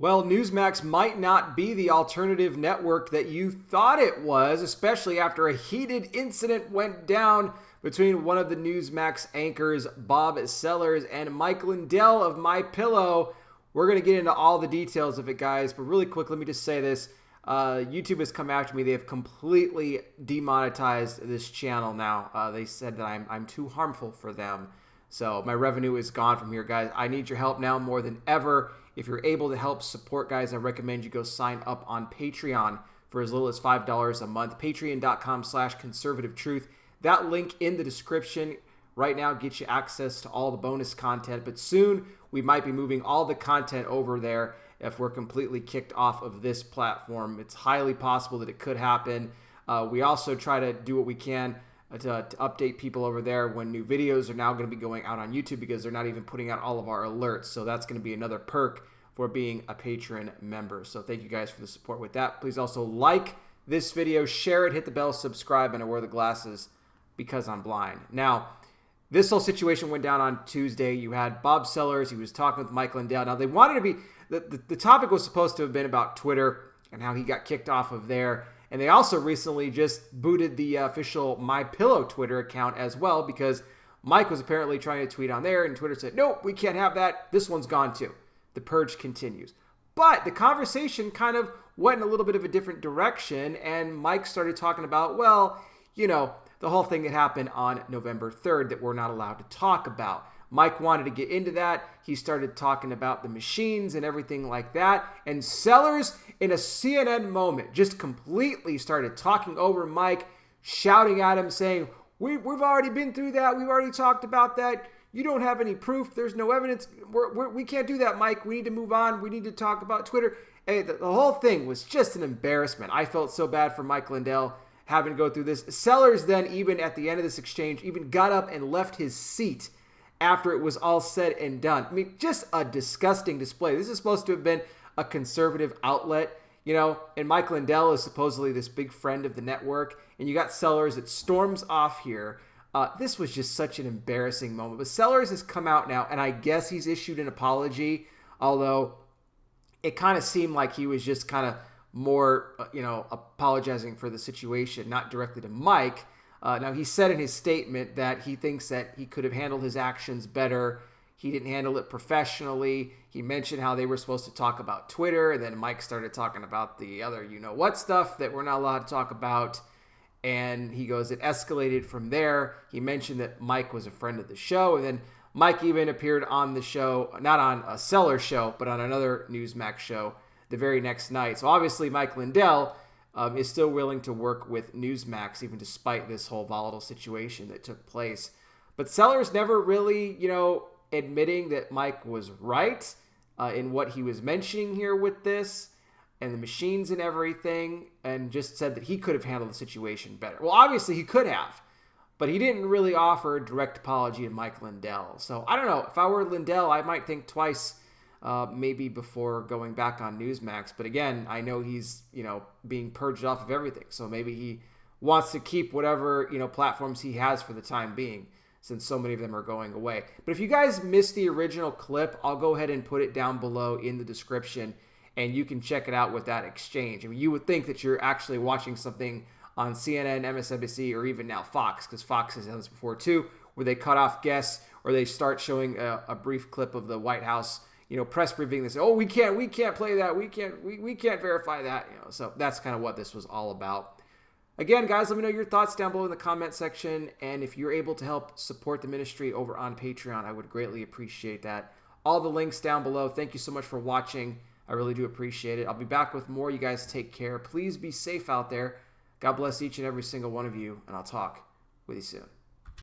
Well, Newsmax might not be the alternative network that you thought it was, especially after a heated incident went down between one of the Newsmax anchors, Bob Sellers, and Mike Lindell of MyPillow. We're going to get into all the details of it, guys, but really quick, let me just say this. YouTube has come after me. They have completely demonetized this channel now. They said that I'm too harmful for them. So my revenue is gone from here, guys. I need your help now more than ever. If you're able to help support, guys, I recommend you go sign up on Patreon for as little as $5 a month. Patreon.com/conservativetruth. That link in the description right now gets you access to all the bonus content. But soon we might be moving all the content over there if we're completely kicked off of this platform. It's highly possible that it could happen. We also try to do what we can to update people over there when new videos are now going to be going out on YouTube, because they're not even putting out all of our alerts. So that's going to be another perk for being a patron member. So thank you guys for the support with that. Please also like this video, share it, hit the bell, subscribe, and I wear the glasses because I'm blind. Now, this whole situation went down on Tuesday. You had Bob Sellers. He was talking with Mike Lindell. Now, they wanted to be, the topic was supposed to have been about Twitter and how he got kicked off of there. And they also recently just booted the official MyPillow Twitter account as well, because Mike was apparently trying to tweet on there, and Twitter said, nope, we can't have that. This one's gone too. The purge continues. But the conversation kind of went in a little bit of a different direction, and Mike started talking about, well, you know, the whole thing that happened on November 3rd that we're not allowed to talk about. Mike wanted to get into that. He started talking about the machines and everything like that. And Sellers, in a CNN moment, just completely started talking over Mike, shouting at him, saying, we've already been through that. We've already talked about that. You don't have any proof. There's no evidence. We can't do that, Mike. We need to move on. We need to talk about Twitter. And the whole thing was just an embarrassment. I felt so bad for Mike Lindell having to go through this. Sellers then, even at the end of this exchange, even got up and left his seat after it was all said and done. I mean, just a disgusting display. This is supposed to have been a conservative outlet, you know, and Mike Lindell is supposedly this big friend of the network, and you got Sellers that storms off here. This was just such an embarrassing moment. But Sellers has come out now, and I guess he's issued an apology, although it kind of seemed like he was just kind of more, apologizing for the situation, not directly to Mike. Now, he said in his statement that he thinks that he could have handled his actions better. He didn't handle it professionally. He mentioned how they were supposed to talk about Twitter, and then Mike started talking about the other you-know-what stuff that we're not allowed to talk about. And he goes, it escalated from there. He mentioned that Mike was a friend of the show, and then Mike even appeared on the show, not on a Sellers show, but on another Newsmax show the very next night. So obviously Mike Lindell is still willing to work with Newsmax, even despite this whole volatile situation that took place. But Sellers never really, admitting that Mike was right in what he was mentioning here with this and the machines and everything, and just said that he could have handled the situation better. Well, obviously he could have, but he didn't really offer a direct apology to Mike Lindell. So I don't know. If I were Lindell, I might think twice maybe before going back on Newsmax. But again, I know he's, being purged off of everything. So maybe he wants to keep whatever, platforms he has for the time being, since so many of them are going away. But if you guys missed the original clip, I'll go ahead and put it down below in the description, and you can check it out with that exchange. I mean, you would think that you're actually watching something on CNN, MSNBC, or even now Fox, because Fox has done this before too, where they cut off guests or they start showing a brief clip of the White House, press briefing. They say, "Oh, we can't play that. We can't verify that." So that's kind of what this was all about. Again, guys, let me know your thoughts down below in the comment section, and if you're able to help support the ministry over on Patreon, I would greatly appreciate that. All the links down below. Thank you so much for watching. I really do appreciate it. I'll be back with more. You guys take care. Please be safe out there. God bless each and every single one of you, and I'll talk with you soon.